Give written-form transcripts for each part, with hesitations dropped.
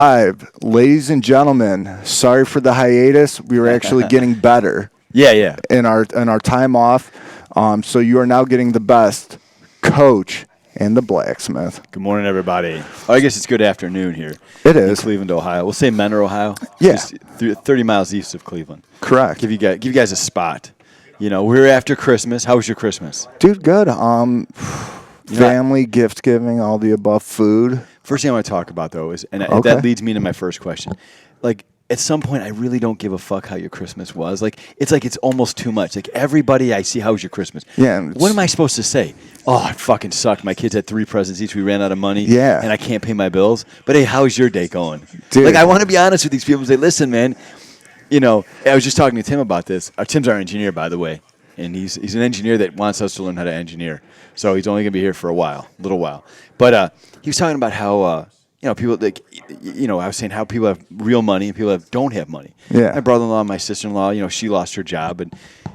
Ladies and gentlemen, sorry for the hiatus. We were actually getting better. Yeah. In our time off. So you are now getting the best coach and the blacksmith. Good morning, everybody. I guess it's good afternoon here. It is. In Cleveland, Ohio. We'll say Menor, Ohio. Yeah. Just 30 miles east of Cleveland. Correct. Give you guys a spot. You know, we're after Christmas. How was your Christmas? Dude, good. Family, gift giving, all the above, food. First thing I want to talk about, though, is, and Okay. that leads me to my first question. Like, at some point, I really don't give a fuck how your Christmas was. Like it's almost too much. Like, everybody I see, how was your Christmas? Yeah. What am I supposed to say? Oh, it fucking sucked. My kids had 3 presents each. We ran out of money. Yeah. And I can't pay my bills. But, hey, how's your day going? Dude. Like, I want to be honest with these people and say, listen, man, you know, I was just talking to Tim about this. Tim's our engineer, by the way. And he's an engineer that wants us to learn how to engineer. So he's only going to be here for a little while. But he was talking about how, people, like, I was saying how people have real money and people don't have money. Yeah. My brother-in-law, my sister-in-law, she lost her job.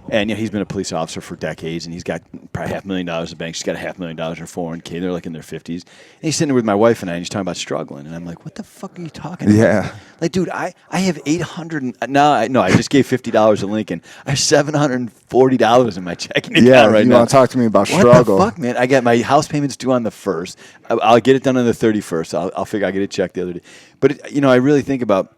And he's been a police officer for decades, and he's got probably $500,000 in the bank. She's got $500,000 in her 401k. They're like in their 50s. And he's sitting there with my wife and he's talking about struggling. And I'm like, what the fuck are you talking about? Yeah. Like, dude, I have I just gave $50 to Lincoln. I have $740 in my checking account right now. You want to talk to me about what struggle? What the fuck, man? I got my house payments due on the 1st. I'll get it done on the 31st. I'll figure I'll get it checked the other day. But, I really think about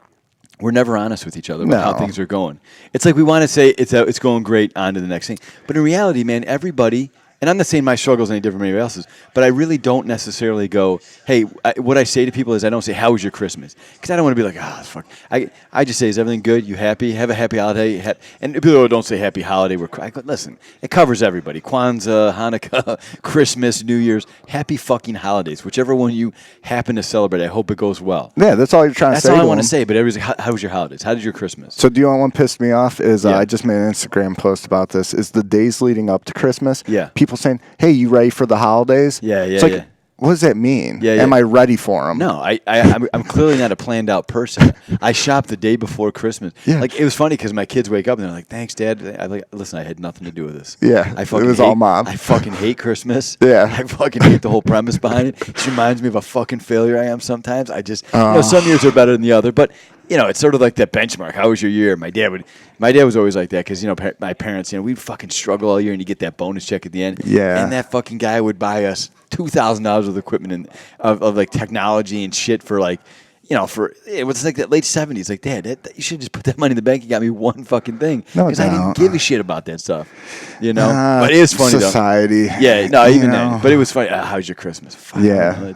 we're never honest with each other about how things are going. It's like we want to say it's going great, on to the next thing. But in reality, man, everybody, and I'm not saying my struggle is any different from anybody else's, but I really don't necessarily go, hey, what I say to people is I don't say, how was your Christmas? Because I don't want to be like, fuck. I just say, is everything good? You happy? Have a happy holiday? And people don't say happy holiday. I go, listen, it covers everybody. Kwanzaa, Hanukkah, Christmas, New Year's. Happy fucking holidays. Whichever one you happen to celebrate, I hope it goes well. Yeah, that's all you're trying to say. That's all I want to say, but everybody's like, how was your holidays? How did your Christmas? So do you want one pissed me off is I just made an Instagram post about this, is the days leading up to Christmas. Yeah. People saying, hey, you ready for the holidays? Yeah. It's like, what does that mean? Yeah. Am I ready for them? No, I'm clearly not a planned out person. I shop the day before Christmas. Yeah. Like, it was funny because my kids wake up and they're like, thanks, Dad. I'm like, listen, I had nothing to do with this. Yeah, it was all Mom. I fucking hate Christmas. Yeah. I fucking hate the whole premise behind it. It reminds me of a fucking failure I am sometimes. I just, some years are better than the other, but it's sort of like that benchmark. How was your year? My dad was always like that because, my parents, we'd fucking struggle all year and you get that bonus check at the end. Yeah. And that fucking guy would buy us $2,000 of equipment and of like technology and shit for like, it was like that late 70s. Like, Dad, you should just put that money in the bank and got me one fucking thing. Because I didn't give a shit about that stuff. But it is funny, society. though. Yeah, no, even then. But it was funny. How's your Christmas? Fuck, Yeah.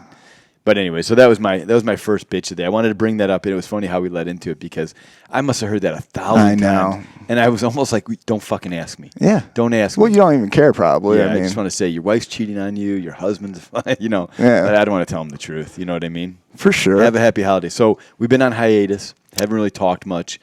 But anyway, so that was my first bitch today. I wanted to bring that up, and it was funny how we led into it because I must have heard that 1,000 times. And I was almost like, don't fucking ask me. Yeah. Don't ask me. Well, you don't even care, probably. Yeah, I mean, just want to say your wife's cheating on you, your husband's, Yeah. But I don't want to tell him the truth. You know what I mean? For sure. Have a happy holiday. So we've been on hiatus. Haven't really talked much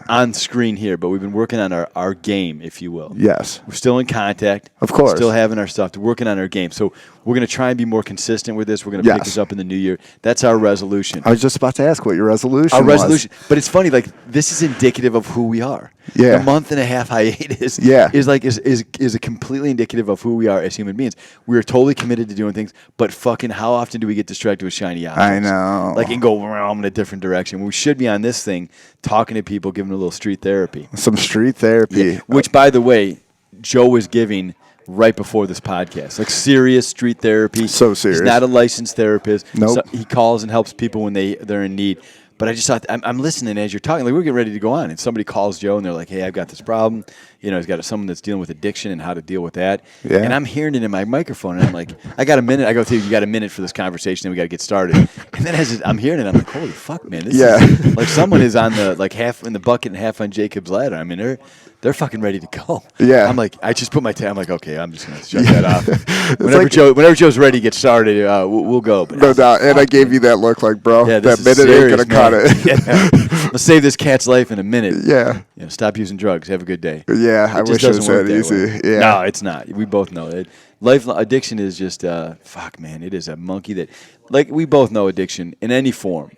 on screen here, but we've been working on our game, if you will. Yes. We're still in contact. Of course. Still having our stuff. We're working on our game. So we're going to try and be more consistent with this. We're going to pick this up in the new year. That's our resolution. I was just about to ask what your resolution was. Our resolution. But it's funny, like, this is indicative of who we are. Yeah. The month and a half hiatus is a completely indicative of who we are as human beings. We are totally committed to doing things, but fucking how often do we get distracted with shiny objects? I know. Like, and go in a different direction. We should be on this thing talking to people, giving a little street therapy. Some street therapy. Yeah. Which, by the way, Joe was giving right before this podcast. Like, serious street therapy. So serious. He's not a licensed therapist. Nope. So he calls and helps people when they're in need. But I just thought, I'm listening as you're talking. Like, we're getting ready to go on. And somebody calls Joe, and they're like, hey, I've got this problem. He's got someone that's dealing with addiction and how to deal with that. Yeah. And I'm hearing it in my microphone, and I'm like, I got a minute. I go, you got a minute for this conversation, then we got to get started. And then as I'm hearing it, I'm like, holy fuck, man. This is like someone is on the, like, half in the bucket and half on Jacob's ladder. I mean, they're fucking ready to go. Yeah. I'm like, I just put my I'm like, okay, I'm just going to shut that off. Whenever Joe's ready to get started, we'll go. But no doubt. And I gave you that look like, bro, that minute serious, ain't going to cut it. Yeah. Let's save this cat's life in a minute. Yeah. Stop using drugs. Have a good day. Yeah, I wish it was that easy. Yeah. No, it's not. We both know it. Life addiction is just, fuck, man. It is a monkey that, like, we both know addiction in any form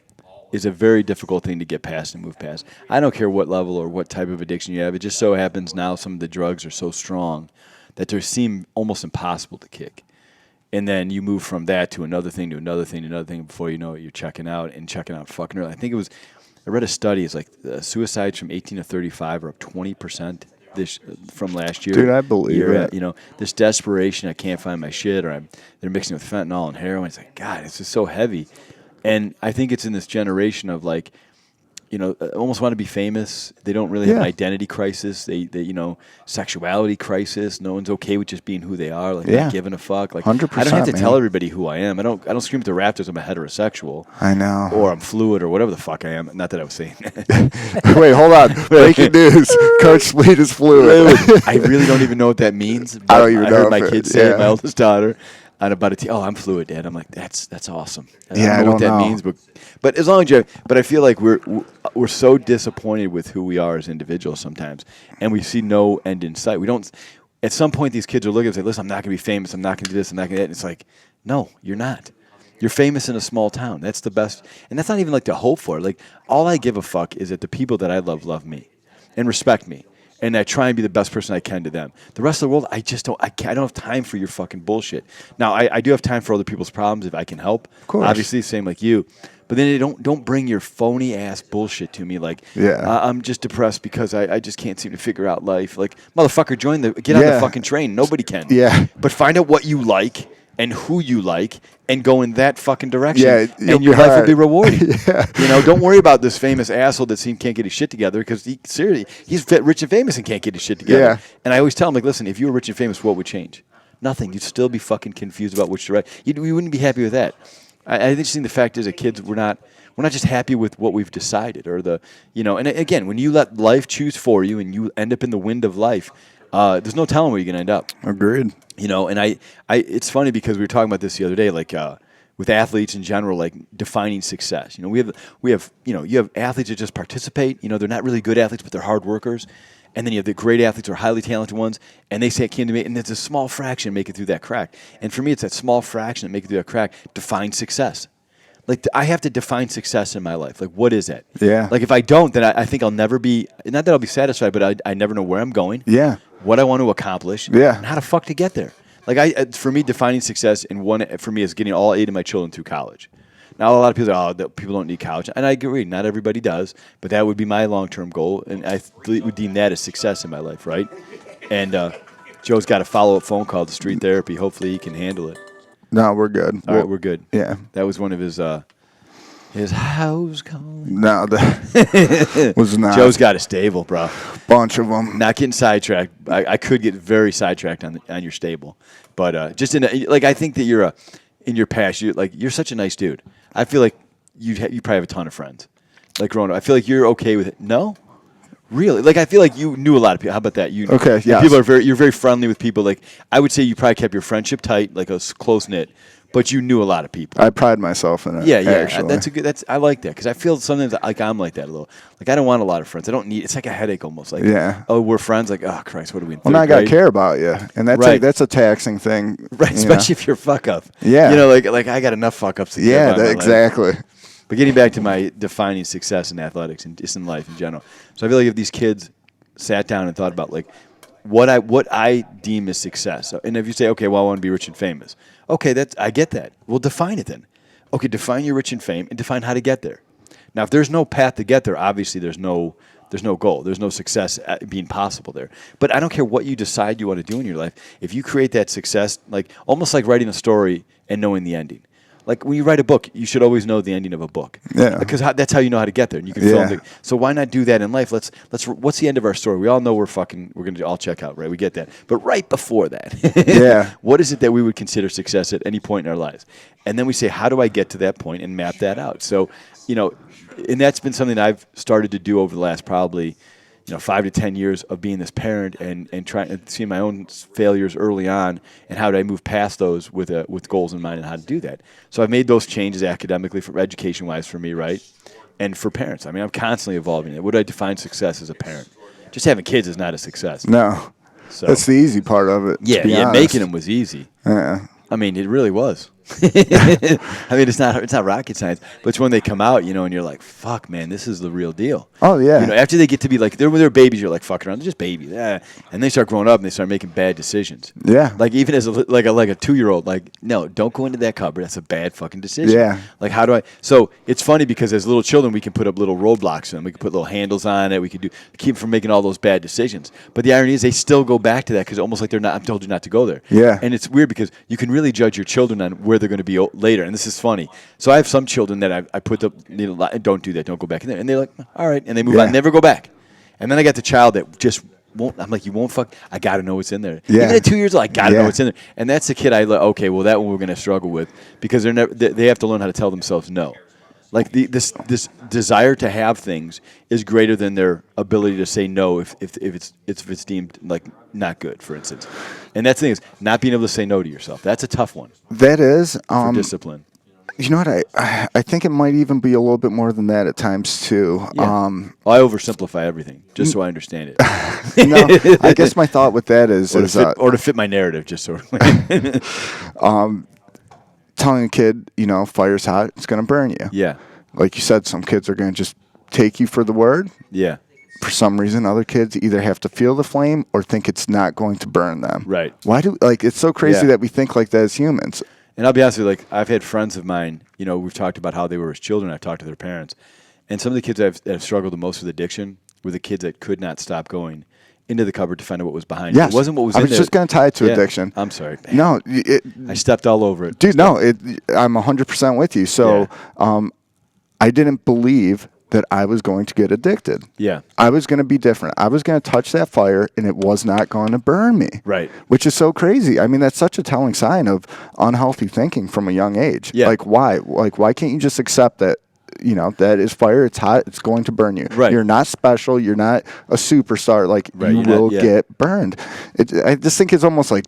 is a very difficult thing to get past and move past. I don't care what level or what type of addiction you have. It just so happens now some of the drugs are so strong that they seem almost impossible to kick. And then you move from that to another thing, to another thing, to another thing. Before you know it, you're checking out fucking early. I think I read a study. It's like suicides from 18 to 35 are up 20% from last year. Dude, I believe it. You know, this desperation. I can't find my shit, or they're mixing with fentanyl and heroin. It's like, God, it's just so heavy. And I think it's in this generation of like, you know, almost want to be famous. They don't really have an identity crisis. They you know, sexuality crisis. No one's okay with just being who they are. Like, not giving a fuck. Like, 100%, I don't have to tell everybody who I am. I don't scream at the rafters I'm a heterosexual. I know. Or I'm fluid or whatever the fuck I am. Not that I was saying that. Wait, hold on. Breaking news. Coach Sleet is fluid. I really don't even know what that means. I don't even know. Heard my kids say it, my oldest daughter. On about oh, I'm fluid, Dad. I'm like, that's awesome. I don't know what that means, but as long as but I feel like we're so disappointed with who we are as individuals sometimes, and we see no end in sight. We don't. At some point, these kids are looking and say, "Listen, I'm not going to be famous. I'm not going to do this. I'm not going to do that." And it's like, no, you're not. You're famous in a small town. That's the best, and that's not even like to hope for. Like, all I give a fuck is that the people that I love me, and respect me. And I try and be the best person I can to them. The rest of the world, I just don't. I don't have time for your fucking bullshit. Now, I do have time for other people's problems if I can help. Of course. Obviously, same like you. But then don't bring your phony ass bullshit to me. Like, I'm just depressed because I just can't seem to figure out life. Like, motherfucker, get on the fucking train. Nobody can. Yeah. But find out what you like and who you like, and go in that fucking direction, and your life will be rewarding. You know, don't worry about this famous asshole that can't get his shit together, because he's rich and famous and can't get his shit together. Yeah. And I always tell him, like, listen, if you were rich and famous, what would change? Nothing. You'd still be fucking confused about which direction. We wouldn't be happy with that. I think the fact is that kids, we're not just happy with what we've decided, or and again, when you let life choose for you and you end up in the wind of life, there's no telling where you're gonna end up. Agreed. You know, and it's funny because we were talking about this the other day, like with athletes in general, like defining success. You know, we have you have athletes that just participate. You know, they're not really good athletes, but they're hard workers. And then you have the great athletes or highly talented ones, and they say it came to me, and it's a small fraction make it through that crack. And for me, it's that small fraction that make it through that crack define success. Like, I have to define success in my life. Like, what is that? Yeah. Like, if I don't, then I think I'll never be, not that I'll be satisfied, but I never know where I'm going. Yeah. What I want to accomplish. Yeah. And how the fuck to get there. Like, for me, defining success for me is getting all 8 of my children through college. Now, a lot of people say, people don't need college. And I agree, not everybody does, but that would be my long-term goal, and I would deem that as success in my life, right? And Joe's got a follow-up phone call to street therapy. Hopefully he can handle it. No, we're good. All right, we're good. Yeah. That was one of his house calling. No, that was not. Joe's got a stable, bro. Bunch of them. Not getting sidetracked. I could get very sidetracked on your stable, but just I think that in your past, you're such a nice dude. I feel like you probably have a ton of friends. Like, growing up, I feel like you're okay with it. No, really. Like, I feel like you knew a lot of people. How about that? Okay, yeah. You're very friendly with people. Like, I would say you probably kept your friendship tight, like a close knit. But you knew a lot of people. I pride myself in it. Yeah. Actually. I like that, because I feel sometimes like I'm like that a little. Like, I don't want a lot of friends. I don't need. It's like a headache almost. Like, oh, we're friends. Like, oh Christ, what are we in? Well, now I gotta care about you, and that's a taxing thing. Right, especially if you're fuck up. Yeah. You know, like I got enough fuck ups to get by exactly. But getting back to my defining success in athletics and just in life in general. So I feel like if these kids sat down and thought about, like, what I deem as success, and if you say, okay, well, I want to be rich and famous. Okay, I get that. Well, define it then. Okay, define your rich and fame, and define how to get there. Now, if there's no path to get there, obviously there's no goal. There's no success being possible there. But I don't care what you decide you want to do in your life. If you create that success, like almost like writing a story and knowing the ending. Like, when you write a book, you should always know the ending of a book. Yeah. Because that's how you know how to get there. And you can film it. So why not do that in life? Let's. What's the end of our story? We all know we're going to all check out, right? We get that. But right before that, what is it that we would consider success at any point in our lives? And then we say, how do I get to that point, and map that out? So, and that's been something I've started to do over the last probably 5 to 10 years of being this parent and trying to see my own failures early on, and how do I move past those with goals in mind, and how to do that. So I've made those changes academically, for education-wise for me, right? And for parents. I mean, I'm constantly evolving it. What do I define success as a parent? Just having kids is not a success. No. So, that's the easy part of it. Yeah, making them was easy. Yeah. I mean, it really was. I mean, it's not rocket science, but it's when they come out, and you're like, fuck, man, this is the real deal. Oh, yeah. After they get to be like, they're babies, you're like, fucking around, they're just babies. Yeah. And they start growing up and they start making bad decisions. Yeah. Like, even as a 2-year-old, like, no, don't go into that cupboard. That's a bad fucking decision. Yeah. Like, how do I? So it's funny because as little children, we can put up little roadblocks in them. We can put little handles on it. We can keep them from making all those bad decisions. But the irony is they still go back to that because almost like I'm told you not to go there. Yeah. And it's weird because you can really judge your children on where they're going to be later. And this is funny. So I have some children that I put up, don't do that, don't go back in there. And they're like, all right. And they move on, never go back. And then I got the child that just won't. I'm like, you won't fuck. I got to know what's in there. Yeah. Even at 2 years old, I got to know what's in there. And that's the kid okay, well, that one we're going to struggle with because they have to learn how to tell themselves no. Like this desire to have things is greater than their ability to say no if it's deemed like not good, for instance. And that's the thing is not being able to say no to yourself. That's a tough one. That is for discipline. You know what? I think it might even be a little bit more than that at times too. Yeah. I oversimplify everything just so I understand it. No, I guess my thought with that is to fit my narrative, just sort of. Telling a kid, fire's hot, it's going to burn you. Yeah. Like you said, some kids are going to just take you for the word. Yeah. For some reason, other kids either have to feel the flame or think it's not going to burn them. Right. Why it's so crazy that we think like that as humans. And I'll be honest with you, like I've had friends of mine, we've talked about how they were as children. I've talked to their parents. And some of the kids that have struggled the most with addiction were the kids that could not stop going into the cupboard to find out what was behind it. It wasn't what was in there. I was just going to tie it to addiction. I'm sorry. Man. No. I stepped all over it. Dude, no. I'm 100% with you. So I didn't believe that I was going to get addicted. Yeah. I was going to be different. I was going to touch that fire, and it was not going to burn me. Right. Which is so crazy. I mean, that's such a telling sign of unhealthy thinking from a young age. Yeah. Like, why? Like, why can't you just accept that, that is fire, it's hot, it's going to burn you. Right. You're not special. You're not a superstar. Like, you will get burned. I just think it's almost like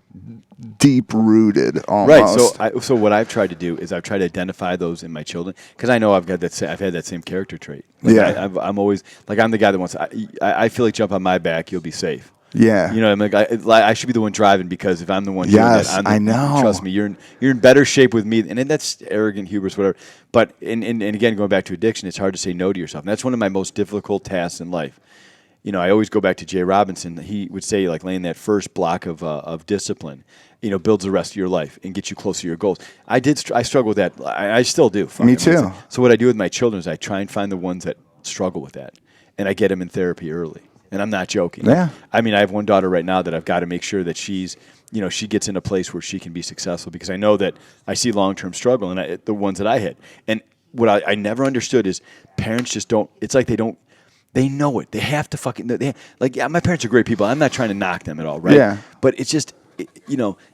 deep-rooted almost. Right. So what I've tried to do is I've tried to identify those in my children because I know I've had that same character trait. Like I'm always like I'm the guy that wants. I feel like jump on my back, you'll be safe. Yeah. I'm like I should be the one driving because if I'm the one doing that, I know. Trust me, you're in better shape with me, and that's arrogant, hubris, whatever. But and again, going back to addiction, it's hard to say no to yourself. And that's one of my most difficult tasks in life. I always go back to Jay Robinson. He would say, like, laying that first block of discipline, builds the rest of your life and gets you closer to your goals. I struggle with that. I still do. Me too. So what I do with my children is I try and find the ones that struggle with that, and I get them in therapy early. And I'm not joking. Yeah. I mean, I have one daughter right now that I've got to make sure that she's, she gets in a place where she can be successful because I know that I see long-term struggle and the ones that I hit. And what I never understood is parents just don't. It's like they don't. They know it. They have to fucking. My parents are great people. I'm not trying to knock them at all, right? Yeah. But it's just,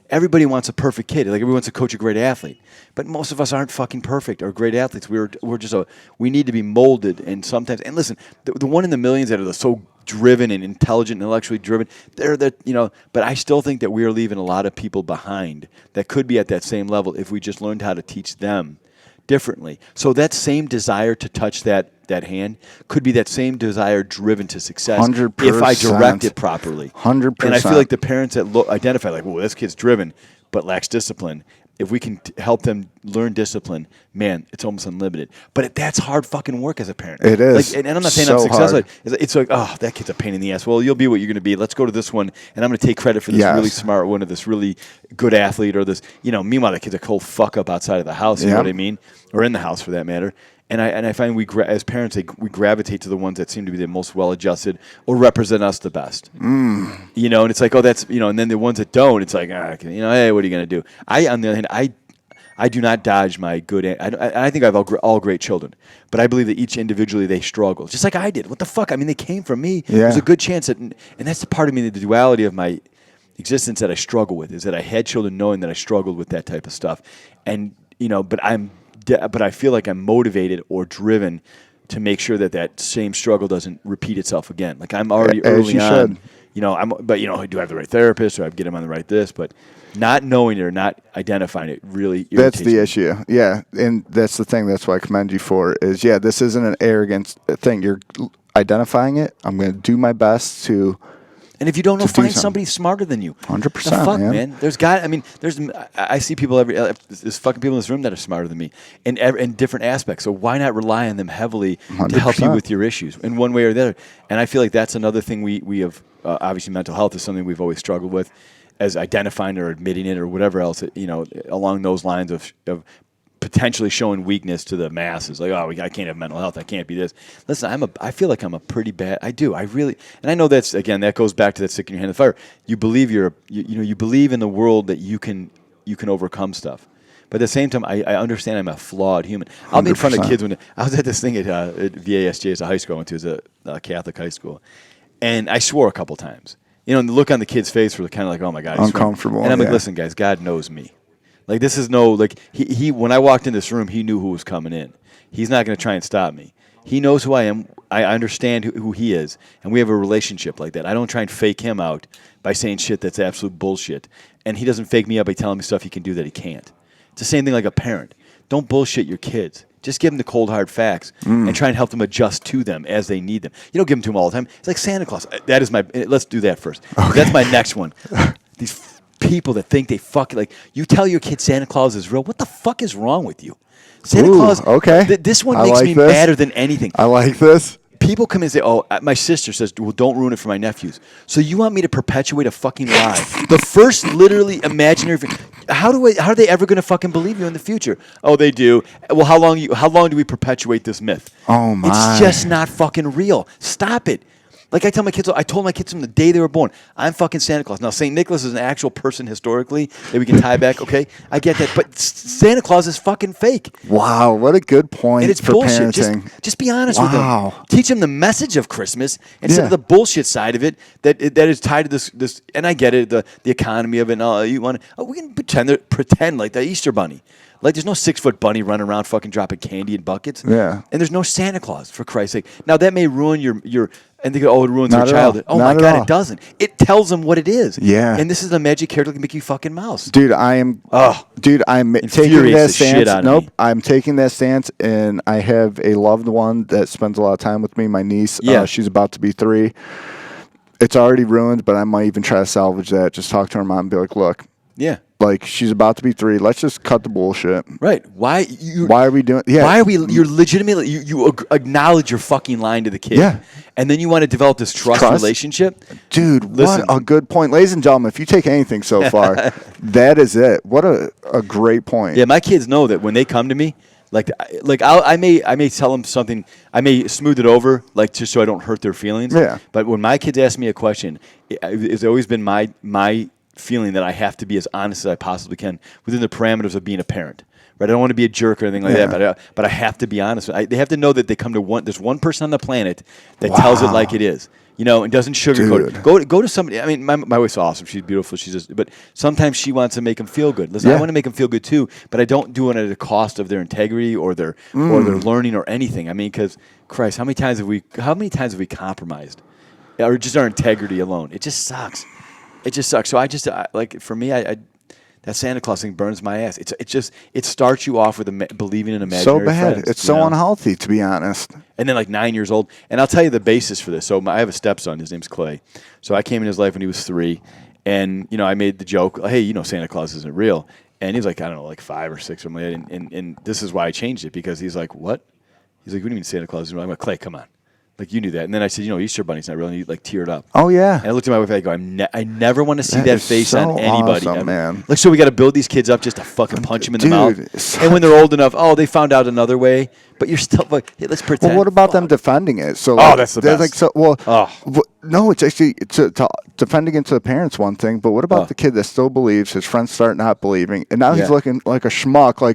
everybody wants a perfect kid. Like everyone wants to coach a great athlete. But most of us aren't fucking perfect or great athletes. We're just we need to be molded. And sometimes, and listen, the one in the millions that are so driven and intelligent, intellectually driven, but I still think that we are leaving a lot of people behind that could be at that same level if we just learned how to teach them differently. So that same desire to touch that hand could be that same desire driven to success 100%. if I direct it properly. 100%. And I feel like the parents that identify like, well, this kid's driven but lacks discipline. If we can help them learn discipline, man, it's almost unlimited. But that's hard fucking work as a parent. It is. And I'm not saying I'm successful. It's like, oh, that kid's a pain in the ass. Well, you'll be what you're going to be. Let's go to this one, and I'm going to take credit for this really smart one or this really good athlete or this, meanwhile, that kid's a cold fuck up outside of the house, you know what I mean? Or in the house for that matter. And I find as parents, we gravitate to the ones that seem to be the most well-adjusted or represent us the best. And it's like, oh, that's, and then the ones that don't, it's like, hey, what are you going to do? On the other hand, I do not dodge my good. I think I have all great children, but I believe that each individually they struggle, just like I did. What the fuck? I mean, they came from me. Yeah. There's a good chance that, and that's the part of me, the duality of my existence that I struggle with, is that I had children knowing that I struggled with that type of stuff, and but I feel like I'm motivated or driven to make sure that same struggle doesn't repeat itself again. Like I'm already early on. Do I have the right therapist? Do I get him on the right this? But not knowing it or not identifying it really irritates That's the me. issue. Yeah, and that's the thing. That's what I commend you for is, this isn't an arrogant thing. You're identifying it. I'm going to do my best to And if you don't know, find somebody smarter than you. 100%, the fuck, man. I see people there's fucking people in this room that are smarter than me in different aspects. So why not rely on them heavily 100%. to help you with your issues in one way or the other? And I feel like that's another thing we have. Obviously, mental health is something we've always struggled with, as identifying or admitting it or whatever else. Along those lines of potentially showing weakness to the masses, like, oh, I can't have mental health, I can't be this. Listen, I feel like I'm a pretty bad. I do. I really, and I know that goes back to that stick in your hand in the fire. You believe you believe in the world that you can overcome stuff. But at the same time, I understand I'm a flawed human. I'll make fun of kids when I was at this thing at VASJ as a high school I went to, as a Catholic high school, and I swore a couple times. And the look on the kid's face were kind of like, oh my God, uncomfortable. And I'm like, listen, guys, God knows me. Like, this is he when I walked in this room, he knew who was coming in. He's not going to try and stop me. He knows who I am. I understand who he is, and we have a relationship like that. I don't try and fake him out by saying shit that's absolute bullshit, and he doesn't fake me out by telling me stuff he can do that he can't. It's the same thing like a parent. Don't bullshit your kids. Just give them the cold, hard facts and try and help them adjust to them as they need them. You don't give them to them all the time. It's like Santa Claus. That is let's do that first. Okay. That's my next one. These people that think they you tell your kid Santa Claus is real. What the fuck is wrong with you? Santa Claus. Okay. This one makes me madder than anything. I like this. People come in and say, oh, my sister says, well, don't ruin it for my nephews. So you want me to perpetuate a fucking lie? The first literally imaginary thing. How are they ever going to fucking believe you in the future? Oh, they do. Well, how long do we perpetuate this myth? Oh, my. It's just not fucking real. Stop it. Like I told my kids from the day they were born, I'm fucking Santa Claus. Now, St. Nicholas is an actual person historically that we can tie back, okay? I get that. But Santa Claus is fucking fake. Wow, what a good point and it's for bullshit. parenting. Just be honest with them. Teach them the message of Christmas instead of the bullshit side of it that is tied to this. And I get it, the economy of it. We can pretend like the Easter Bunny. Like, there's no 6-foot bunny running around fucking dropping candy in buckets. Yeah. And there's no Santa Claus, for Christ's sake. Now, that may ruin your and they go, oh, it ruins Not their childhood. all. Oh, Not my God, all. it doesn't. It tells them what it is. Yeah. And this is a magic character that can make you fucking mouse. Dude, I'm taking that stance. Nope. I'm taking that stance, and I have a loved one that spends a lot of time with me, my niece. Yeah. She's about to be 3. It's already ruined, but I might even try to salvage that. Just talk to her mom and be like, look. Yeah. Like, she's about to be 3. Let's just cut the bullshit. Right. Why are we doing? Yeah. Why are we? You're legitimately. You acknowledge you're fucking lying to the kid. Yeah. And then you want to develop this trust relationship. Dude, listen, what a good point, ladies and gentlemen. If you take anything so far, that is it. What a great point. Yeah, my kids know that when they come to me, I may tell them something. I may smooth it over, just so I don't hurt their feelings. Yeah. But when my kids ask me a question, it's always been my feeling that I have to be as honest as I possibly can within the parameters of being a parent. Right? I don't want to be a jerk or anything like that, but I have to be honest. They have to know that they come to there's one person on the planet that tells it like it is. And doesn't sugarcoat it. Go to somebody. I mean, my wife's awesome. She's beautiful. But sometimes she wants to make them feel good. Listen, I want to make them feel good too, but I don't do it at the cost of their integrity or their learning or anything. I mean, because Christ, how many times have we compromised, or just our integrity alone? It just sucks. It just sucks. So for me, that Santa Claus thing burns my ass. It starts you off with believing in imaginary friends. So bad. Friends, it's so unhealthy, to be honest. And then 9 years old. And I'll tell you the basis for this. So I have a stepson. His name's Clay. So I came in his life when he was 3. And, I made the joke, hey, Santa Claus isn't real. And he was like, I don't know, 5 or 6 or something. And this is why I changed it, because he's like, what? He's like, what do you mean Santa Claus isn't real? I'm like, Clay, come on. You knew that. And then I said, Easter Bunny's not real. And he teared up. Oh, yeah. And I looked at my wife and I go, I never want to see that face on anybody. Awesome, man. So we got to build these kids up just to fucking punch them in the mouth. And when they're old enough, they found out another way. But you're still hey, let's pretend. Well, what about them defending it? So that's the best. No, it's actually defending it to the parents one thing, but what about the kid that still believes, his friends start not believing, and now he's looking like a schmuck, like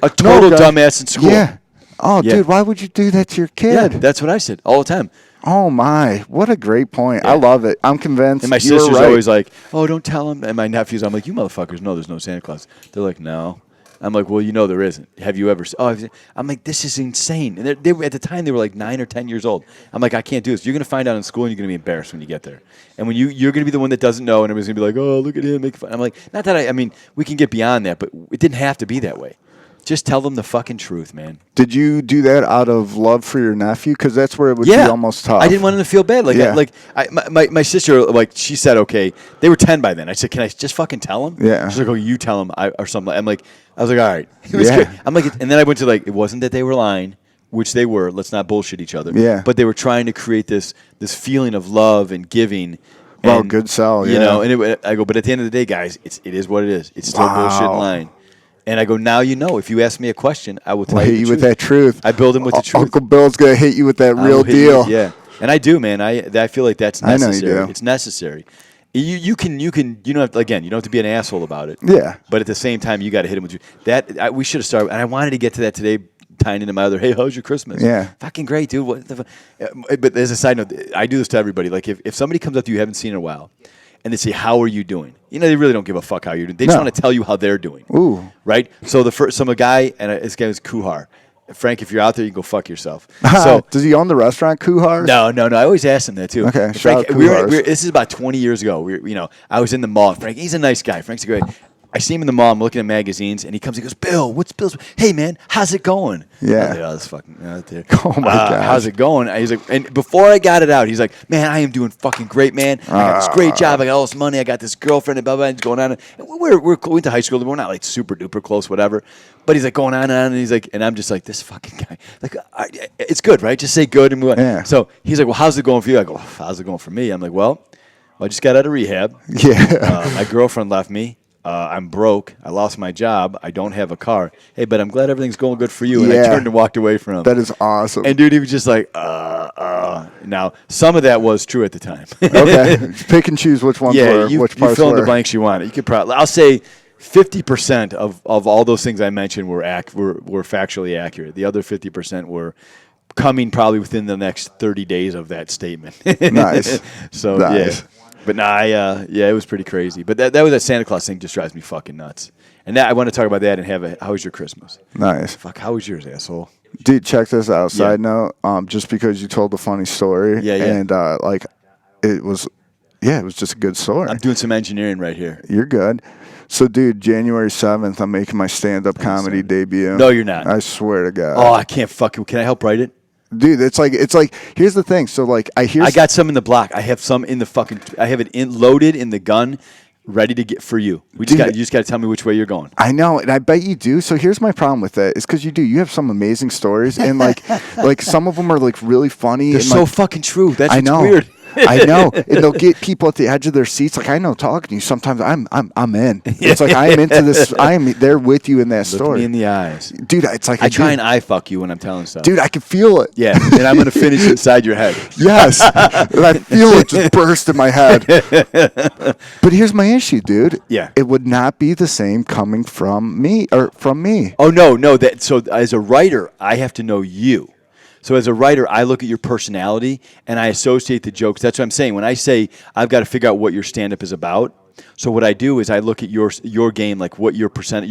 a total dumbass in school. Yeah. Oh, dude, why would you do that to your kid? Yeah, that's what I said all the time. Oh, my. What a great point. Yeah. I love it. I'm convinced. And my sister's always like, don't tell him. And my nephews, I'm like, you motherfuckers know there's no Santa Claus. They're like, no. I'm like, well, there isn't. Have you ever? I'm like, this is insane. And they at the time, they were 9 or 10 years old. I'm like, I can't do this. You're going to find out in school, and you're going to be embarrassed when you get there. And when you're going to be the one that doesn't know, and everybody's going to be like, oh, look at him, make fun. I'm like, not that I mean, we can get beyond that, but it didn't have to be that way. Just tell them the fucking truth, man. Did you do that out of love for your nephew? Because that's where it would be almost tough. I didn't want him to feel bad. My sister, like, she said, okay, they were 10 by then. I said, can I just fucking tell him? Yeah. She's like, oh, you tell him, or something. I was like, all right. It was good. I'm like, and then I went to, like, it wasn't that they were lying, which they were. Let's not bullshit each other. Yeah. But they were trying to create this feeling of love and giving. Oh, good sell, You know, and I go, but at the end of the day, guys, it is what it is. It's still bullshit and lying. And I go, now you know. If you ask me a question, I will tell you the truth. With that truth. I build him with the truth. Uncle Bill's going to hit you with that real deal. Yeah. And I do, man. I feel like that's necessary. I know you do. It's necessary. You don't have to, again, you don't have to be an asshole about it. Yeah. But at the same time, you got to hit him with that. We should have started, and I wanted to get to that today, tying into my other, hey, how's your Christmas? Yeah. Fucking great, dude. What the but as a side note, I do this to everybody. Like, if somebody comes up to you haven't seen in a while, and they say, how are you doing? You know, they really don't give a fuck how you're doing. They just want to tell you how they're doing. Ooh. Right? So a guy, and this guy was Kuhar. Frank, if you're out there, you can go fuck yourself. So does he own the restaurant, Kuhar's? No. I always ask him that too. Okay. Frank, this is about 20 years ago. I was in the mall. Frank, he's a nice guy. Frank's a great. I see him in the mall. I'm looking at magazines, and he comes. He goes, Bill, what's Bill's? Hey, man, how's it going? Yeah. Like, this fucking out there. Oh my god. How's it going? He's like, and before I got it out, he's like, man, I am doing fucking great, man. I got this great job. I got all this money. I got this girlfriend and blah blah. And going on. And we went to high school. We're not like super duper close, whatever. But he's like going on and on, and he's like, and I'm just like, this fucking guy. Like, it's good, right? Just say good and move on. Yeah. So he's like, well, how's it going for you? I go, how's it going for me? I'm like, well, I just got out of rehab. Yeah. My girlfriend left me. I'm broke. I lost my job. I don't have a car. Hey, but I'm glad everything's going good for you. And I turned and walked away from him. That is awesome. And dude, he was just like, Now, some of that was true at the time. Okay. Pick and choose which ones were, which parts fill in were. the blanks you want. You could probably, I'll say 50% of all those things I mentioned were factually accurate. The other 50% were coming probably within the next 30 days of that statement. Nice. So, nice. yeah. But it was pretty crazy. But that Santa Claus thing just drives me fucking nuts. And I want to talk about that and how was your Christmas? Nice. Fuck, how was yours, asshole? Dude, check this out. Side note, just because you told a funny story. Yeah. And, it was just a good story. I'm doing some engineering right here. You're good. So, dude, January 7th, I'm making my stand-up comedy debut. No, you're not. I swear to God. Oh, I can't fucking. Can I help write it? Dude, it's like here's the thing. So like I got some in the block. I have some in the fucking. I have it loaded in the gun, ready to get for you. You just got to tell me which way you're going. I know, and I bet you do. So here's my problem with that is because you do. You have some amazing stories, and like some of them are like really funny. They're and so fucking true. That's I know. weird. I know, and they'll get people at the edge of their seats. Like I know, talking to you, sometimes I'm in. It's like I'm into this. I am there with you in that story. Look me in the eyes, dude. It's like I try and eye fuck you when I'm telling stuff. Dude, I can feel it. Yeah, and I'm gonna finish inside your head. Yes, and I feel it just burst in my head. But here's my issue, dude. Yeah, it would not be the same coming from me or from me. Oh no. So as a writer, I have to know you. So as a writer, I look at your personality and I associate the jokes. That's what I'm saying. When I say I've got to figure out what your stand-up is about, so what I do is I look at your game, like what your persona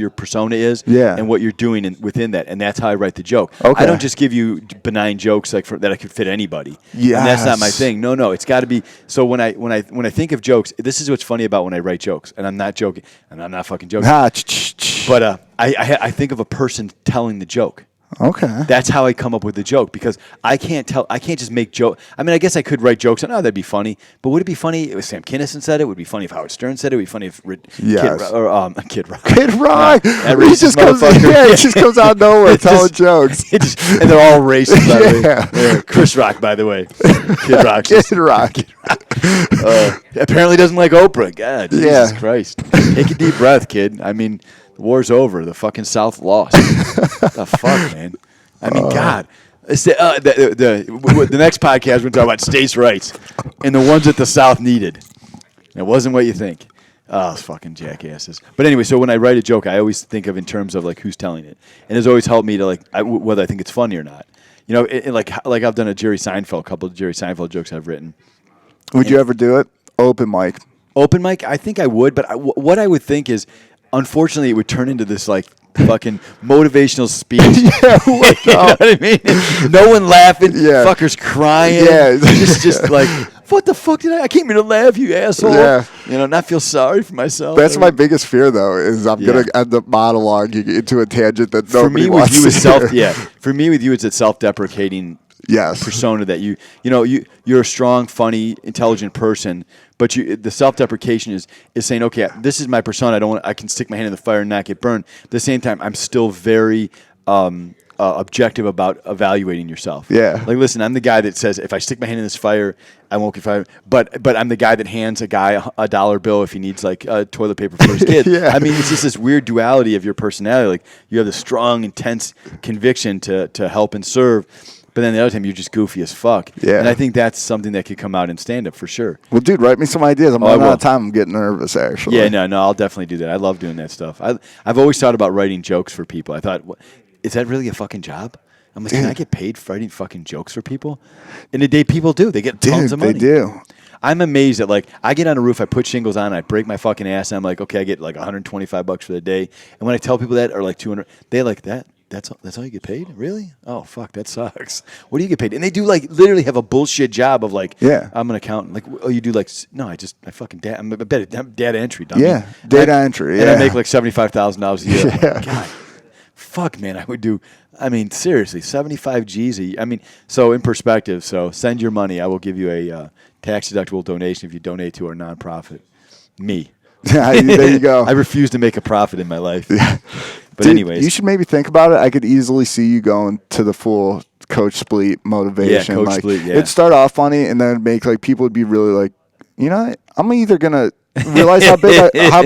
is, and what you're doing within that, and that's how I write the joke. Okay. I don't just give you benign jokes that I could fit anybody. Yes. And that's not my thing. No, it's got to be. So when I think of jokes, this is what's funny about when I write jokes, and I'm not joking, and I'm not fucking joking. But I think of a person telling the joke. Okay. That's how I come up with the joke because I can't just make joke. I mean, I guess I could write jokes and that'd be funny. But would it be funny if Sam Kinison said it? Would it be funny if Howard Stern said it? Would it be funny if Kid Rock? Kid Rock. He just comes out of nowhere telling jokes. And they're all racist, by the way. Chris Rock, by the way. Kid Rock. Kid Rock. Apparently doesn't like Oprah. God, Jesus Christ. Take a deep breath, kid. I mean, the war's over. The fucking South lost. The fuck, man. I mean, God. The next podcast, we're going to talk about states' rights and the ones that the South needed. It wasn't what you think. Oh, fucking jackasses. But anyway, so when I write a joke, I always think of in terms of like who's telling it. And it's always helped me to whether I think it's funny or not. You know, like I've done a couple of Jerry Seinfeld jokes I've written. Would you ever do it? Open mic. Open mic? I think I would, but what I would think is, unfortunately, it would turn into this like fucking motivational speech. Yeah, you know what I mean? No one laughing. Yeah. Fuckers crying. Yeah. just like what the fuck I came here to laugh, you asshole. Yeah. Not feel sorry for myself. That's my biggest fear, though, is I'm going to end up monologuing into a tangent that nobody wants to hear. For me, with you, it's a self-deprecating persona that you're a strong, funny, intelligent person, but the self-deprecation is saying, okay, this is my persona. I can stick my hand in the fire and not get burned. At the same time, I'm still very objective about evaluating yourself. Yeah. Like, listen, I'm the guy that says, if I stick my hand in this fire, I won't get fired. But I'm the guy that hands a guy a $1 bill if he needs like toilet paper for his kid. Yeah. I mean, it's just this weird duality of your personality. Like, you have this strong, intense conviction to help and serve. But then the other time, you're just goofy as fuck. Yeah. And I think that's something that could come out in stand-up for sure. Well, dude, write me some ideas. I'm running out of time. I'm getting nervous, actually. Yeah, no, I'll definitely do that. I love doing that stuff. I've always thought about writing jokes for people. I thought, is that really a fucking job? I'm like, can I get paid for writing fucking jokes for people? And the day people do. They get tons of money. They do. I'm amazed at, like, I get on a roof, I put shingles on, I break my fucking ass, and I'm like, okay, I get like $125 for the day. And when I tell people that, or like 200, they like that. That's all you get paid? Really? Oh, fuck, that sucks. What do you get paid? And they do, like, literally have a bullshit job of, like, I'm an accountant. Like, you do, like, no, I'm data entry. Dummy. Yeah, data entry, And I make, like, $75,000 a year. Yeah. Like, God, fuck, man, I would do, seriously, 75 G's. So in perspective, send your money. I will give you a tax-deductible donation if you donate to our nonprofit. Me. There you go. I refuse to make a profit in my life. Yeah. But Dude, anyways. You should maybe think about it. I could easily see you going to the full Coach Spleet motivation. Yeah, Coach Spleet, yeah. It'd start off funny, and then make, like, people would be really like, I'm either going to realize how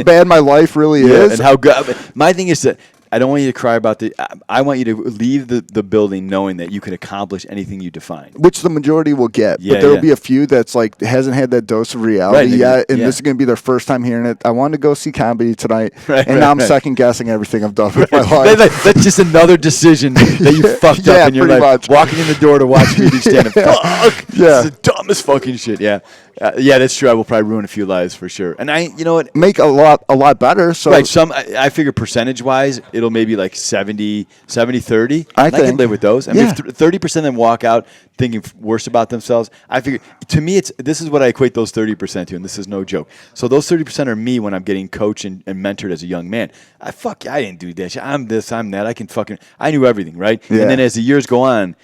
bad my life really is. And how good. My thing is that I don't want you to cry about I want you to leave the building knowing that you can accomplish anything you define. Which the majority will get. Yeah, but there will be a few that's like hasn't had that dose of reality yet. And this is going to be their first time hearing it. I wanted to go see comedy tonight. Now I'm second guessing everything I've done with my life. That's just another decision that you fucked up in your life. Much. Walking in the door to watch me do stand-up. Fuck! Yeah. It's the dumbest fucking shit. Yeah. That's true. I will probably ruin a few lives for sure. And you know what? Make a lot better. So I figure percentage-wise, it'll maybe like 70-30. I can live with those. If 30% of them walk out thinking worse about themselves, I figure, to me, this is what I equate those 30% to, and this is no joke. So those 30% are me when I'm getting coached and mentored as a young man. I didn't do that shit. I'm this, I'm that. I knew everything, right? Yeah. And then as the years go on,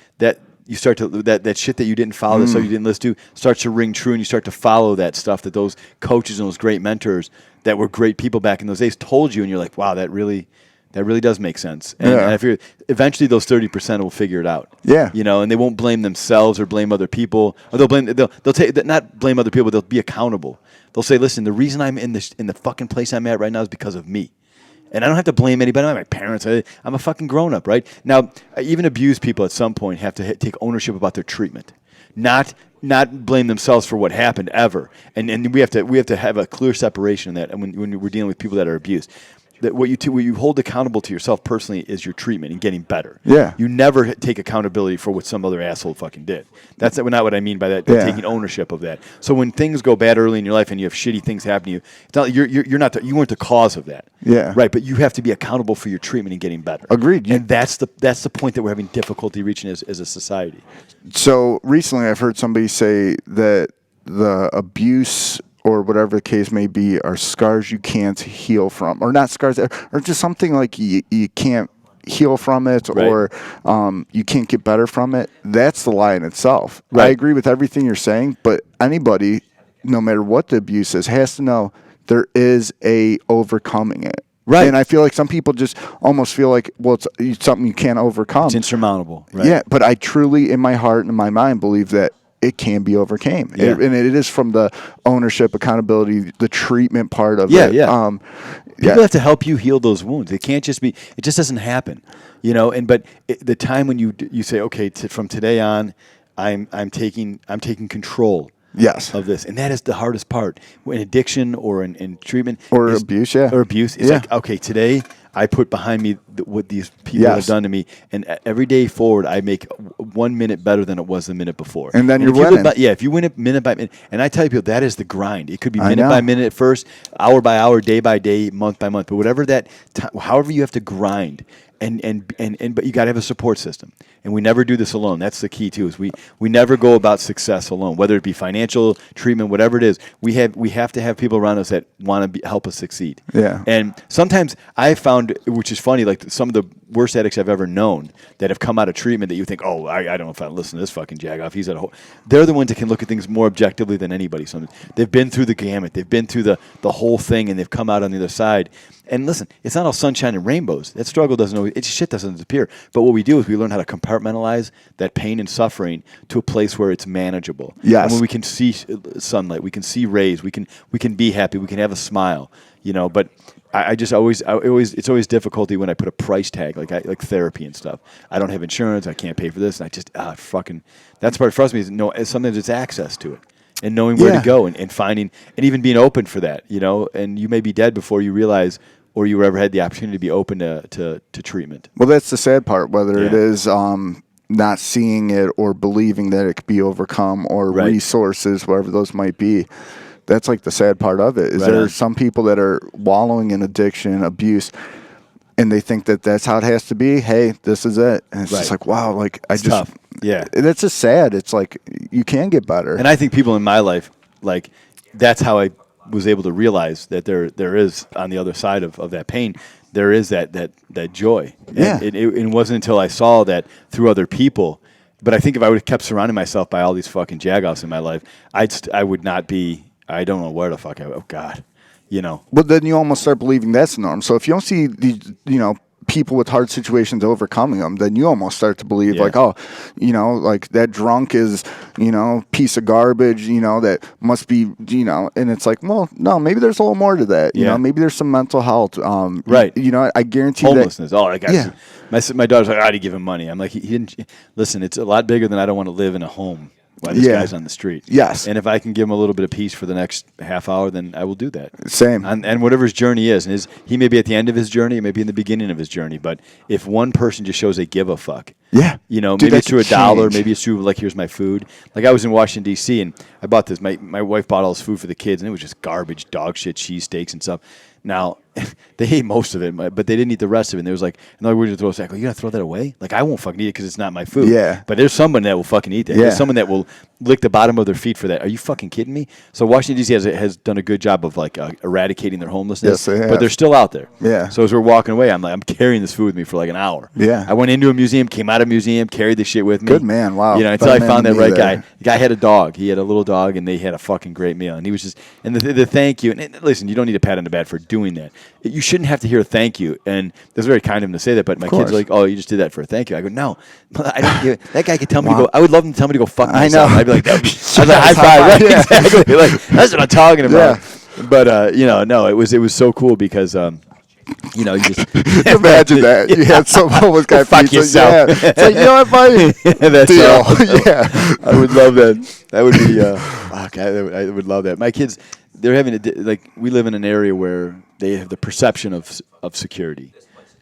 you start to that shit that you didn't follow, that stuff you didn't listen to, starts to ring true, and you start to follow that stuff that those coaches and those great mentors that were great people back in those days told you, and you're like, wow, that really does make sense. And I figure eventually those 30% will figure it out. Yeah. And they won't blame themselves or blame other people, or they'll not blame other people, but they'll be accountable. They'll say, listen, the reason I'm in the fucking place I'm at right now is because of me. And I don't have to blame anybody. My parents. I'm a fucking grown-up, right? Now, even abused people at some point have to take ownership about their treatment, not blame themselves for what happened ever. And we have to have a clear separation in that. And when we're dealing with people that are abused, that what you hold accountable to yourself personally is your treatment and getting better. Yeah. You never take accountability for what some other asshole fucking did. That's not what I mean by that. Yeah. Taking ownership of that. So when things go bad early in your life and you have shitty things happen to you, it's not you weren't the cause of that. Yeah. Right. But you have to be accountable for your treatment and getting better. Agreed. And that's the point that we're having difficulty reaching as a society. So recently, I've heard somebody say that the abuse, or whatever the case may be, are scars you can't heal from, or not scars, or just something like you can't heal from it, right, or you can't get better from it. That's the lie in itself. Right. I agree with everything you're saying, but anybody, no matter what the abuse is, has to know there is a overcoming it. Right. And I feel like some people just almost feel like, well, it's something you can't overcome. It's insurmountable. Right. Yeah, but I truly, in my heart and in my mind, believe that it can be overcame. Yeah. And it is from the ownership, accountability, the treatment part of it. Yeah. People have to help you heal those wounds. It can't just be. It just doesn't happen, But the time when you say, okay, from today on, I'm taking control. Yes. Of this, and that is the hardest part in addiction or in treatment or abuse. Yeah. Or abuse. It's like, okay, today I put behind me what these people have done to me, and every day forward I make 1 minute better than it was the minute before. And then you're winning. If you win it minute by minute, and I tell people that is the grind. It could be minute by minute at first, hour by hour, day by day, month by month, but whatever however you have to grind. But you got to have a support system. and we never do this alone. That's the key too. Is we never go about success alone, whether it be financial treatment, whatever it is. We have to have people around us that want to help us succeed. Yeah. And sometimes I found, which is funny, like some of the worst addicts I've ever known that have come out of treatment that you think, oh, I don't know if I listen to this fucking jagoff. He's at a whole. They're the ones that can look at things more objectively than anybody. So they've been through the gamut. They've been through the whole thing, and they've come out on the other side. And listen, it's not all sunshine and rainbows. That struggle doesn't always, shit doesn't disappear. But what we do is we learn how to compartmentalize that pain and suffering to a place where it's manageable. Yes. And when we can see sunlight, we can see rays, we can be happy, we can have a smile, But it's always difficulty when I put a price tag, like therapy and stuff. I don't have insurance, I can't pay for this, and I just that's part frustrates me. Is sometimes it's access to it. And knowing where to go and finding and even being open for that, and you may be dead before you realize or you ever had the opportunity to be open to treatment. Well, that's the sad part, whether it is not seeing it or believing that it could be overcome or resources, whatever those might be. That's like the sad part of it. Is there some people that are wallowing in addiction, abuse, and they think that that's how it has to be? Hey, this is it. And it's just like, wow, it's tough. Yeah. That's just sad. It's like you can get better. And I think people in my life, that's how I was able to realize that there is on the other side of that pain, there is that joy. Yeah. And it wasn't until I saw that through other people. But I think if I would have kept surrounding myself by all these fucking jagoffs in my life, I would not be, I don't know where the fuck oh God, But then you almost start believing that's the norm. So if you don't see the, people with hard situations overcoming them, then you almost start to believe that drunk is, piece of garbage, that must be, and it's like, well, no, maybe there's a little more to that. You know, maybe there's some mental health. Right. I guarantee homelessness. that. Oh, I got my daughter's like, I had to give him money. I'm like, he didn't listen. It's a lot bigger than I don't want to live in a home while this guy's on the street. Yes. And if I can give him a little bit of peace for the next half hour, then I will do that. Same. And whatever his journey is, and he may be at the end of his journey, maybe in the beginning of his journey, but if one person just shows they give a fuck, maybe it's through $1, maybe it's through here's my food. Like I was in Washington D.C. and I bought this. My wife bought all this food for the kids, and it was just garbage, dog shit, cheesesteaks and stuff. Now, they ate most of it, but they didn't eat the rest of it. And there was we're going to throw it back. You got to throw that away? I won't fucking eat it because it's not my food. Yeah. But there's someone that will fucking eat that. Yeah. There's someone that will lick the bottom of their feet for that. Are you fucking kidding me? So Washington, D.C. has done a good job of eradicating their homelessness. Yes, they have. But they're still out there. Yeah. So as we're walking away, I'm carrying this food with me for an hour. Yeah. I went into a museum, came out of a museum, carried the shit with me. Good man. Wow. Until I found that right guy. The guy had a dog. He had a little dog, and they had a fucking great meal. And he was just, and the thank you. And listen, you don't need a pat on the back for doing that. You shouldn't have to hear a thank you. And that's very kind of him to say that. But my kids are like, oh, you just did that for a thank you. I go, no. I don't give it. That guy could tell me to go. I would love him to tell me to go fuck myself. I know. I'd be like, I was like, high five. Right? Yeah. Exactly. That's what I'm talking about. Yeah. But, no, it was so cool because, you just imagine that you had some homeless guy fuck yourself. Yeah. It's like, what, buddy? That's deal. Yeah, I would love that. That would be fuck. I would love that. My kids, they're having we live in an area where they have the perception of security,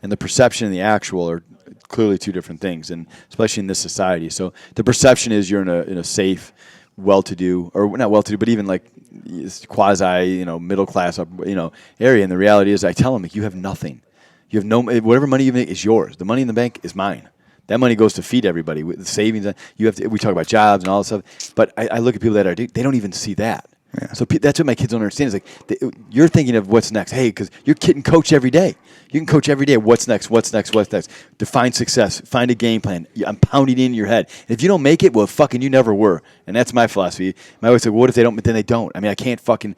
and the perception and the actual are clearly two different things, and especially in this society. So the perception is you're in a safe, well-to-do, or not well-to-do, but even quasi, middle class, area. And the reality is, I tell them, you have nothing. You have no, whatever money you make is yours. The money in the bank is mine. That money goes to feed everybody. With the savings, we talk about jobs and all this stuff. But I look at people that they don't even see that. Yeah. So that's what my kids don't understand. Is you're thinking of what's next. Hey, because you're getting coached every day. You can coach every day. What's next? What's next? What's next? Define success. Find a game plan. I'm pounding it in your head. And if you don't make it, well, fucking you never were. And that's my philosophy. My wife said, well, what if they don't? But then they don't. I mean, I can't fucking.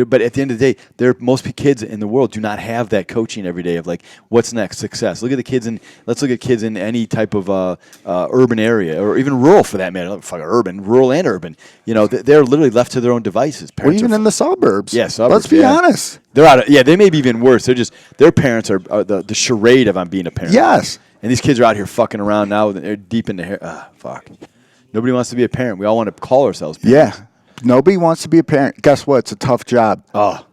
But at the end of the day, most kids in the world do not have that coaching every day of what's next? Success. Let's look at kids in any type of urban area or even rural for that matter. Fucking urban, rural and urban. They're literally left to their own devices. Or even in the suburbs. Yeah, suburbs. Let's be honest. They're out. They may be even worse. Their parents are the charade of I'm being a parent. Yes. And these kids are out here fucking around now. They're deep into hair. Fuck. Nobody wants to be a parent. We all want to call ourselves parents. Yeah. Nobody wants to be a parent. Guess what? It's a tough job. Oh.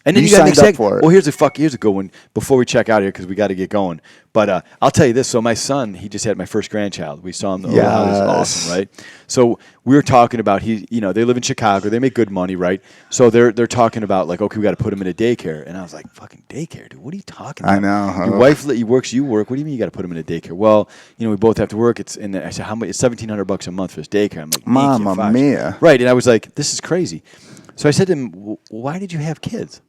And then You you got to signed make up for it. Well, here's a good one before we check out here because we got to get going. But I'll tell you this. So my son, he just had my first grandchild. We saw him. Oh, that was awesome, right? So we were talking about they live in Chicago. They make good money, right? So they're talking about like, okay, we got to put him in a daycare. And I was like, fucking daycare, dude. What are you talking about? I know. Your wife works, you work. What do you mean you got to put him in a daycare? Well, we both have to work. I said, how much? It's $1,700 a month for this daycare. I'm like, Mamma mia. Right. And I was like, this is crazy. So I said to him, why did you have kids?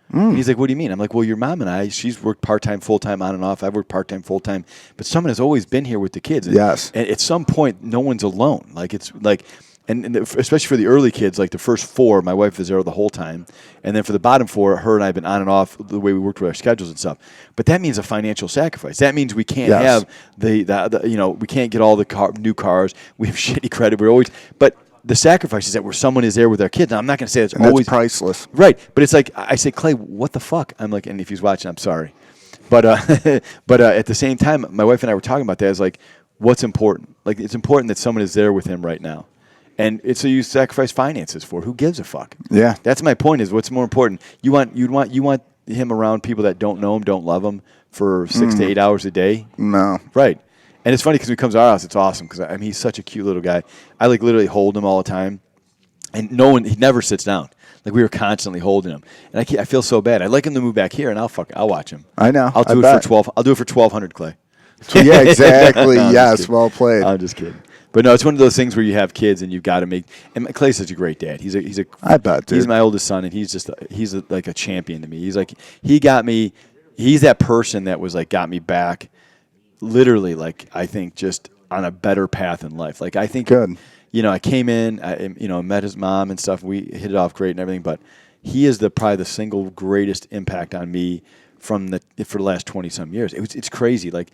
And he's like, what do you mean? I'm like, well, your mom and she's worked part-time, full-time, on and off. I've worked part-time, full-time. But someone has always been here with the kids. And, yes. And at some point, no one's alone. Like, it's like, and especially for the early kids, like the first 4, my wife is there the whole time. And then for the bottom 4, her and I have been on and off the way we worked with our schedules and stuff. But that means a financial sacrifice. That means we can't have we can't get all the new cars. We have shitty credit. But the sacrifice is that where someone is there with our kids. Now, I'm not going to say it's always priceless, right? But it's like I say, Clay, what the fuck? I'm like, and if he's watching, I'm sorry, but at the same time, my wife and I were talking about that. It's like, what's important? Like, it's important that someone is there with him right now, and it's so you sacrifice finances for. Who gives a fuck? Yeah, that's my point. Is what's more important? You want him around people that don't know him, don't love him for 6 to 8 hours a day. No, right. And it's funny because when he comes to our house, it's awesome because he's such a cute little guy. I like literally hold him all the time, and he never sits down. Like we were constantly holding him, and I feel so bad. I'd like him to move back here, and I'll watch him. I know. I'll do it for 12. I'll do it for 1,200, Clay. Yeah, exactly. Yes, well played. I'm just kidding. But no, it's one of those things where you have kids and you've got to make. And Clay's such a great dad. I bet, dude. He's my oldest son, and he's like a champion to me. He got me. He's that person that was like got me back. Literally, like I think, just on a better path in life. Like I think, good. I came in, met his mom and stuff. We hit it off great and everything. But he is probably the single greatest impact on me for the last 20 some years. It's crazy. Like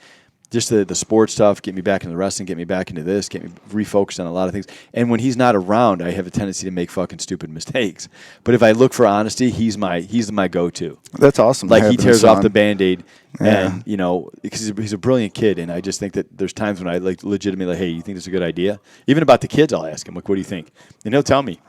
just the sports stuff, get me back into wrestling, get me back into this, get me refocused on a lot of things. And when he's not around, I have a tendency to make fucking stupid mistakes. But if I look for honesty, he's my go-to. That's awesome. Like he tears off the Band-Aid, and because he's a brilliant kid, and I just think that there's times when I like legitimately, hey, you think this is a good idea? Even about the kids, I'll ask him, like, what do you think? And he'll tell me.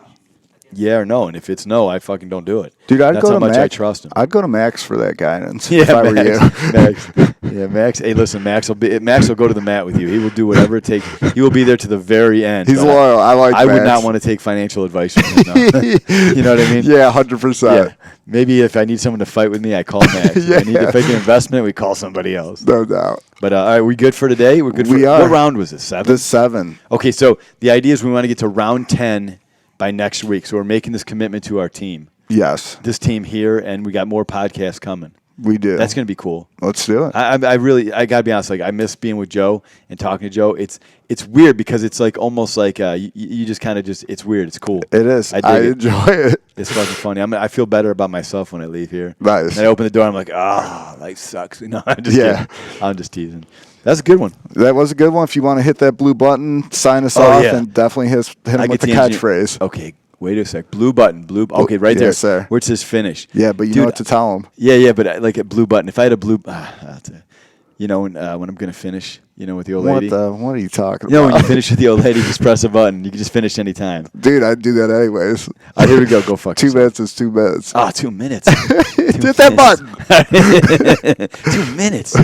Yeah or no, and if it's no, I fucking don't do it. Dude, That's how much I trust him. I'd go to Max for that guidance. Yeah, if I were you. Max. Yeah, Max. Hey, listen, Max will go to the mat with you. He will do whatever it takes. He will be there to the very end. He's loyal. I would not want to take financial advice from him. No. You know what I mean? Yeah, 100%. Yeah. Maybe if I need someone to fight with me, I call Max. If I need to make an investment, we call somebody else. No doubt. But all right, we good for today? We're good. We are. What round was this? 7? The 7. Okay, so the idea is we want to get to round 10 by next week. So we're making this commitment to our team. Yes. This team here, and we got more podcasts coming. We do. That's going to be cool. Let's do it. I got to be honest, like I miss being with Joe and talking to Joe. It's weird because it's like almost like you just kind of it's weird. It's cool. It is. I enjoy it. It's fucking funny. I feel better about myself when I leave here. Nice. And I open the door, I'm like, life sucks. No, I'm just kidding. I'm just teasing. That's a good one. That was a good one. If you want to hit that blue button, sign us off, and definitely hit him with the catchphrase. Okay, wait a sec. Blue button. Okay, right there. Yes, sir. Where it says finish. Yeah, but you know what to tell him. Yeah, but like a blue button. If I had a blue, when I'm gonna finish, with the old lady. What are you talking about? When you finish with the old lady, just press a button. You can just finish any time. Dude, I'd do that anyways. All right, here we go. Go fuck 2 minutes is 2 minutes. 2 minutes. Hit that button. 2 minutes.